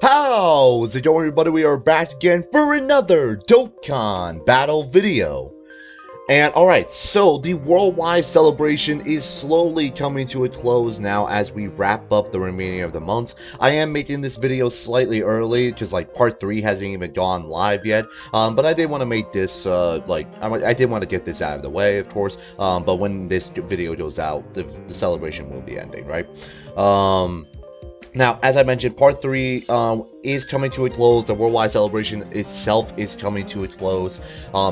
How's it going, everybody? We are back again for another Dokkan battle video. And alright, so the worldwide celebration is slowly coming to a close now as we wrap up the remaining of the month. I am making this video slightly early because like part 3 hasn't even gone live yet. But I did want to make this I did want to get this out of the way, of course. But when this video goes out, the celebration will be ending, right? Now, as I mentioned, part 3 is coming to a close. The worldwide celebration itself is coming to a close.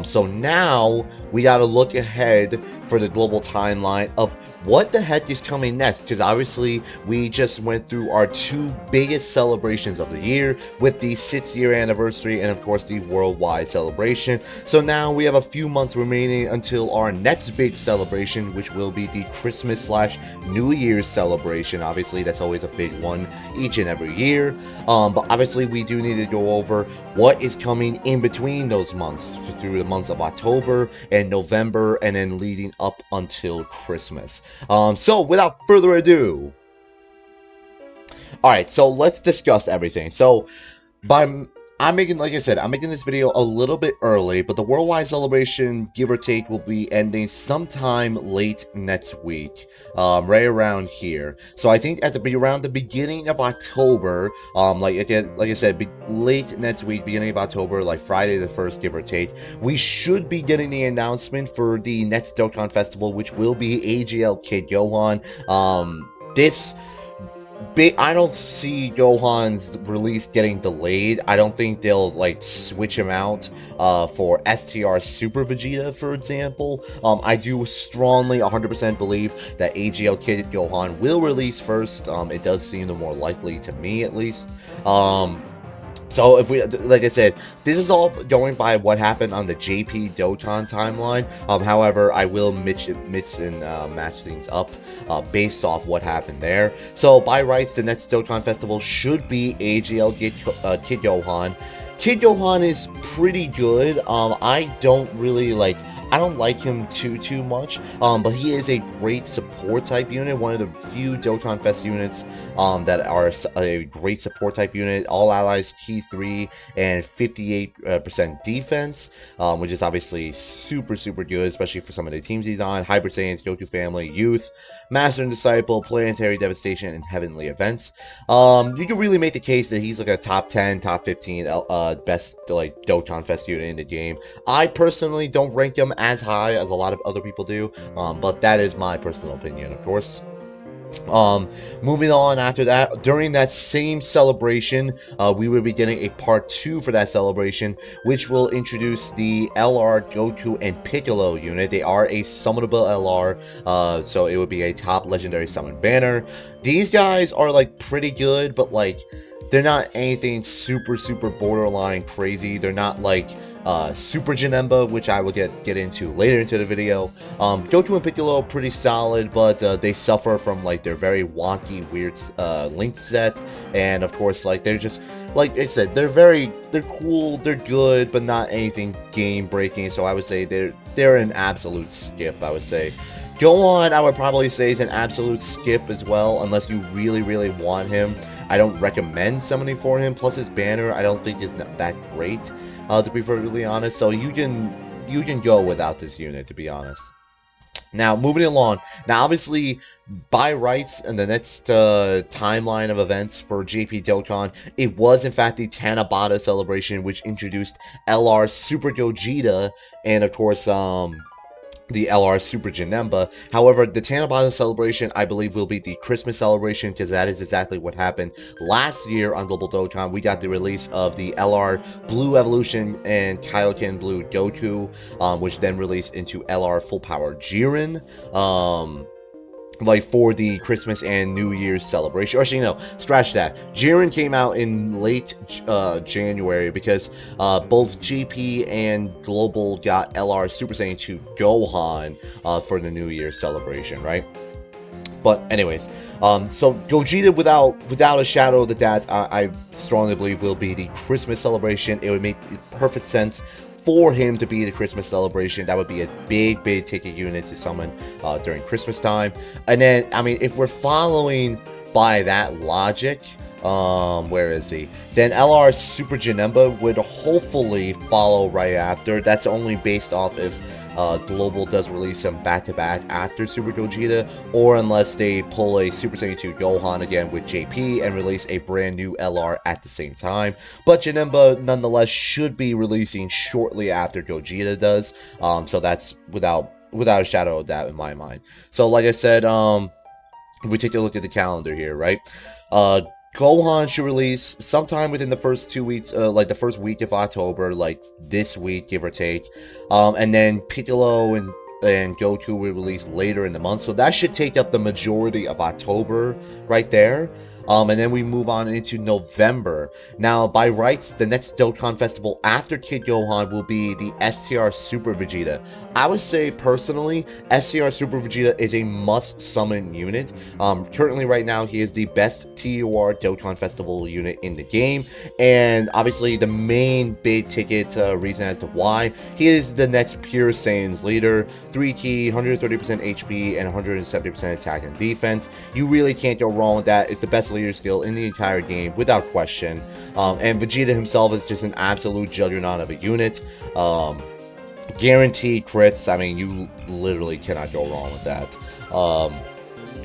So now we got to look ahead for the global timeline of what the heck is coming next. Because obviously, we just went through our 2 biggest celebrations of the year with the 6th-year anniversary and, of course, the worldwide celebration. So now we have a few months remaining until our next big celebration, which will be the Christmas/New Year's celebration. Obviously, that's always a big one each and every year. But obviously we do need to go over what is coming in between those months through the months of October and November and then leading up until Christmas. So without further ado, alright, so let's discuss everything. So I'm making this video a little bit early, but the worldwide celebration, give or take, will be ending sometime late next week, right around here. So I think around the beginning of October, like I said, late next week, beginning of October, like Friday the 1st, give or take, we should be getting the announcement for the next Dokkan Festival, which will be AGL Kid Gohan. I don't see Gohan's release getting delayed. I don't think they'll like switch him out for STR Super Vegeta, for example. I do strongly 100% believe that AGL Kid Gohan will release first. It does seem the more likely to me, at least. So if we, like I said, this is all going by what happened on the JP Dokkan timeline. However, I will mix and match things up based off what happened there. So by rights, the next Dokkan Festival should be AGL Kid Gohan. Kid Gohan is pretty good. I don't like him too much, but he is a great support type unit, one of the few Dokkan Fest units that are a great support type unit. All allies key 3 and 58% defense, which is obviously super good, especially for some of the teams he's on: Hybrid Saiyans, Goku Family, Youth, Master and Disciple, Planetary Devastation, and Heavenly Events. You can really make the case that he's like a top 10, top 15 best like Dokkan Fest unit in the game. I personally don't rank him as high as a lot of other people do, but that is my personal opinion, of course. Moving on after that, during that same celebration, we will be getting a part 2 for that celebration, which will introduce the LR, Goku, and Piccolo unit. They are a summonable LR, so it would be a top legendary summon banner. These guys are like pretty good, but like they're not anything super borderline crazy. They're not like Super Janemba, which I will get into later into the video. Goku and Piccolo pretty solid, but they suffer from like their very wonky, weird link set, and of course, like they're just, like I said, they're cool, they're good, but not anything game breaking. So I would say they're an absolute skip. I would say Gohan, I would probably say, is an absolute skip as well, unless you really want him. I don't recommend summoning for him. Plus his banner, I don't think is that great, to be perfectly honest. So you can go without this unit, to be honest. Now, moving along. Now, obviously, by rights and the next timeline of events for JP Dokkan, it was in fact the Tanabata celebration, which introduced LR Super Gogeta and, of course, the LR Super Janemba. However, the Tanabata celebration, I believe, will be the Christmas celebration, because that is exactly what happened last year on Global Dokkan. We got the release of the LR Blue Evolution and Kaioken Blue Goku, which then released into LR Full Power Jiren. Like for the Christmas and New Year's celebration. Or actually, no, scratch that. Jiren came out in late January because both GP and Global got LR Super Saiyan 2 Gohan for the New Year's celebration, right? But anyways, so Gogeta, without a shadow of the doubt, I strongly believe will be the Christmas celebration. It would make perfect sense for him to be the Christmas celebration. That would be a big ticket unit to summon during Christmas time. And then, I mean, if we're following by that logic, Where is he? Then LR Super Janemba would hopefully follow right after. That's only based off if Global does release them back-to-back after Super Gogeta, or unless they pull a Super Saiyan 2 Gohan again with JP and release a brand new LR at the same time. But Janemba, nonetheless, should be releasing shortly after Gogeta does. So that's without a shadow of doubt in my mind. So like I said, we take a look at the calendar here, right? Uh, Gohan should release sometime within the first 2 weeks, like the first week of October, like this week, give or take. And then Piccolo and Goku will release later in the month, so that should take up the majority of October right there. And then we move on into November. Now, by rights, the next Dokkan Festival after Kid Gohan will be the STR Super Vegeta. I would say, personally, STR Super Vegeta is a must-summon unit. Currently, right now, he is the best TUR Dokkan Festival unit in the game, and obviously, the main big-ticket reason as to why, he is the next Pure Saiyan's leader, 3 key, 130% HP, and 170% attack and defense. You really can't go wrong with that. It's the best leader skill in the entire game, without question. And Vegeta himself is just an absolute juggernaut of a unit. Guaranteed crits. I mean, you literally cannot go wrong with that.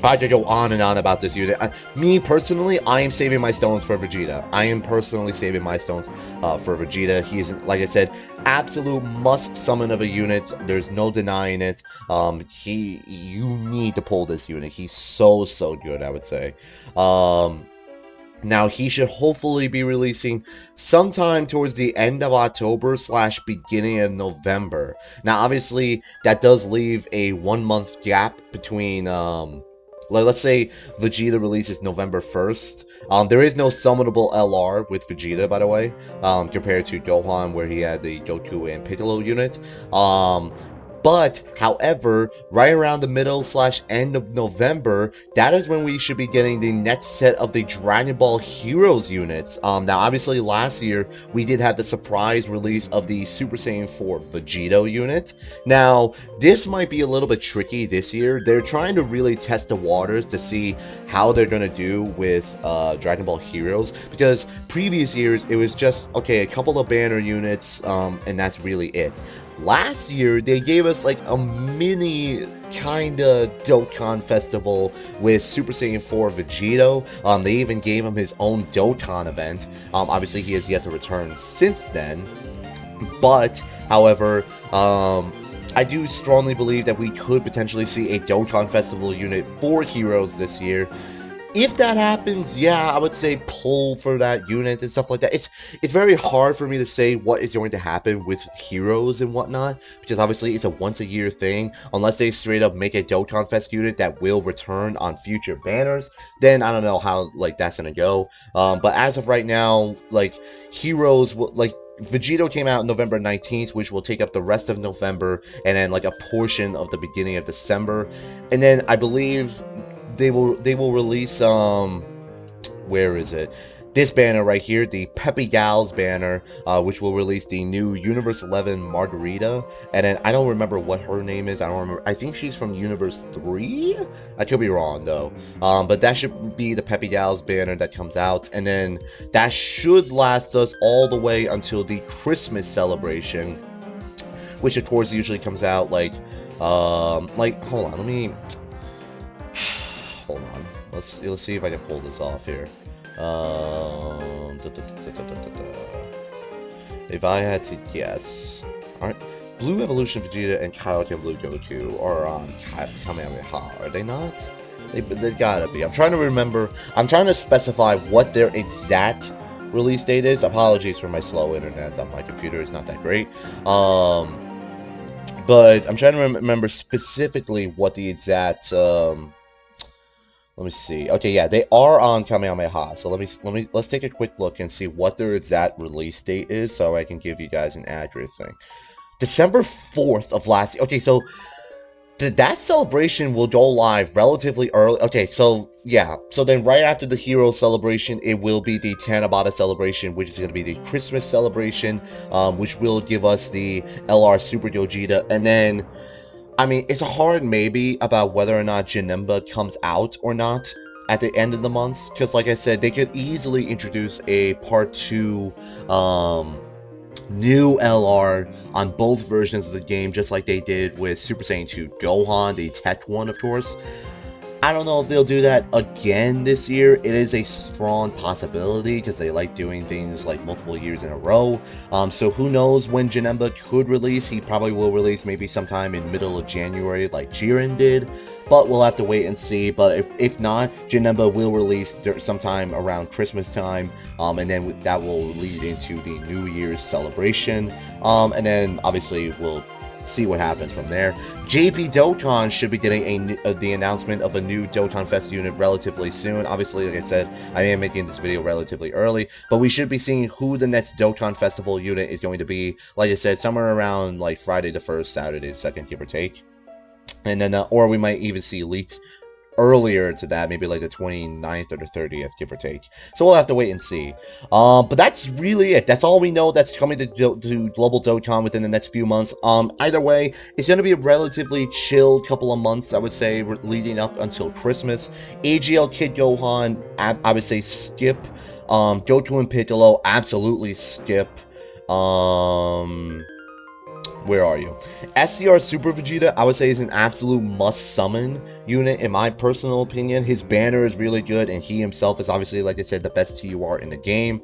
I could go on and on about this unit. Me, personally, I am saving my stones for Vegeta. I am personally saving my stones for Vegeta. He is, like I said, absolute must-summon of a unit. There's no denying it. You need to pull this unit. He's so good, I would say. Now, he should hopefully be releasing sometime towards the end of October / beginning of November. Now, obviously, that does leave a 1-month gap between, let's say Vegeta releases November 1st. There is no summonable LR with Vegeta, by the way, compared to Gohan, where he had the Goku and Piccolo unit. But, however, right around the middle / end of November, that is when we should be getting the next set of the Dragon Ball Heroes units. Now, obviously, last year, we did have the surprise release of the Super Saiyan 4 Vegito unit. Now, this might be a little bit tricky this year. They're trying to really test the waters to see how they're going to do with Dragon Ball Heroes, because previous years, it was just, okay, a couple of banner units, and that's really it. Last year, they gave us like a mini kinda Dokkan festival with Super Saiyan 4 Vegito. They even gave him his own Dokkan event. Obviously, he has yet to return since then. But, however, I do strongly believe that we could potentially see a Dokkan festival unit for Heroes this year. If that happens, yeah, I would say pull for that unit and stuff like that. It's very hard for me to say what is going to happen with Heroes and whatnot, because obviously it's a once-a-year thing. Unless they straight up make a Dokkan Fest unit that will return on future banners, then I don't know how, like, that's gonna go. But as of right now, like, Heroes will, like, Vegito came out November 19th, which will take up the rest of November, and then, like, a portion of the beginning of December. And then, I believe they will release, where is it? This banner right here, the Peppy Gals banner, which will release the new Universe 11 Margarita. And then, I don't remember what her name is. I don't remember. I think she's from Universe 3? I could be wrong, though. But that should be the Peppy Gals banner that comes out. And then, that should last us all the way until the Christmas celebration, which, of course, usually comes out, like, hold on, let me... Hold on. Let's see if I can pull this off here. If I had to guess, aren't Blue Evolution Vegeta and Kaioken Blue Goku are on Kamehameha? Are they not? They gotta be. I'm trying to remember. I'm trying to specify what their exact release date is. Apologies for my slow internet on my computer. It's not that great. But I'm trying to remember specifically what the exact. Let me see. Okay, yeah, they are on Kamehameha. So let's take a quick look and see what their exact release date is, so I can give you guys an accurate thing. December 4th of last year. Okay, so that celebration will go live relatively early. Okay, so yeah, so then right after the Hero celebration, it will be the Tanabata celebration, which is going to be the Christmas celebration, which will give us the LR Super Gogeta, and then, I mean, it's a hard maybe about whether or not Janemba comes out or not. at the end of the month, because like I said, they could easily introduce a part 2 new LR on both versions of the game, just like they did with Super Saiyan 2 Gohan, the tech one, of course. I don't know if they'll do that again this year. It is a strong possibility because they like doing things like multiple years in a row. So who knows when Janemba could release. He probably will release maybe sometime in middle of January like Jiren did. But we'll have to wait and see. But if not, Janemba will release sometime around Christmas time. And then that will lead into the New Year's celebration. And then obviously we'll see what happens from there. JP Dokkan should be getting the announcement of a new Dokkan Fest unit relatively soon. Obviously, like I said, I am making this video relatively early, but we should be seeing who the next Dokkan Festival unit is going to be. Like I said, somewhere around like Friday the 1st, Saturday the 2nd, give or take. And then, or we might even see leaks earlier to that, maybe like the 29th or the 30th, give or take. So we'll have to wait and see. But that's really it. That's all we know that's coming to Global Dokkan within the next few months. Either way, it's going to be a relatively chilled couple of months, I would say, leading up until Christmas. AGL Kid Gohan, I would say skip. Goku and Piccolo, absolutely skip. Where are you? SCR Super Vegeta, I would say, is an absolute must-summon unit, in my personal opinion. His banner is really good, and he himself is obviously, like I said, the best TUR in the game.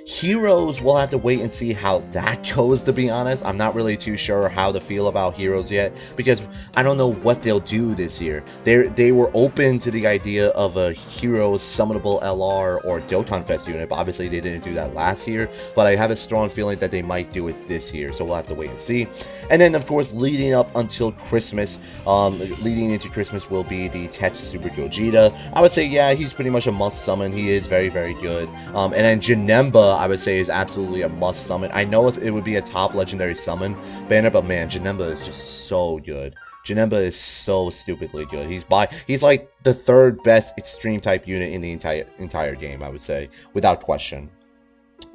Heroes, we'll have to wait and see how that goes, to be honest. I'm not really too sure how to feel about Heroes yet, because I don't know what they'll do this year. They were open to the idea of a Heroes summonable LR or Dokkan Fest unit, but obviously they didn't do that last year. But I have a strong feeling that they might do it this year, so we'll have to wait and see. And then, of course, leading up until Christmas, leading into Christmas will be the Tech Super Gogeta. I would say, yeah, he's pretty much a must summon. He is very, very good. And then Janemba, I would say, is absolutely a must summon. I know it would be a top legendary summon banner, but man, Janemba is just so good. Janemba is so stupidly good. He's like the 3rd best extreme type unit in the entire game, I would say, without question.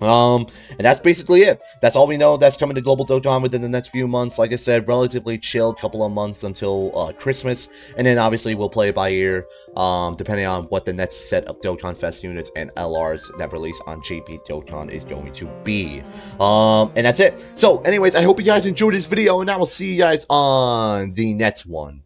And that's basically it. That's all we know. That's coming to Global Dokkan within the next few months. Like I said, relatively chilled couple of months until Christmas, and then obviously we'll play it by ear, depending on what the next set of Dokkan Fest units and LRs that release on JP Dokkan is going to be. And that's it. So, anyways, I hope you guys enjoyed this video, and I will see you guys on the next one.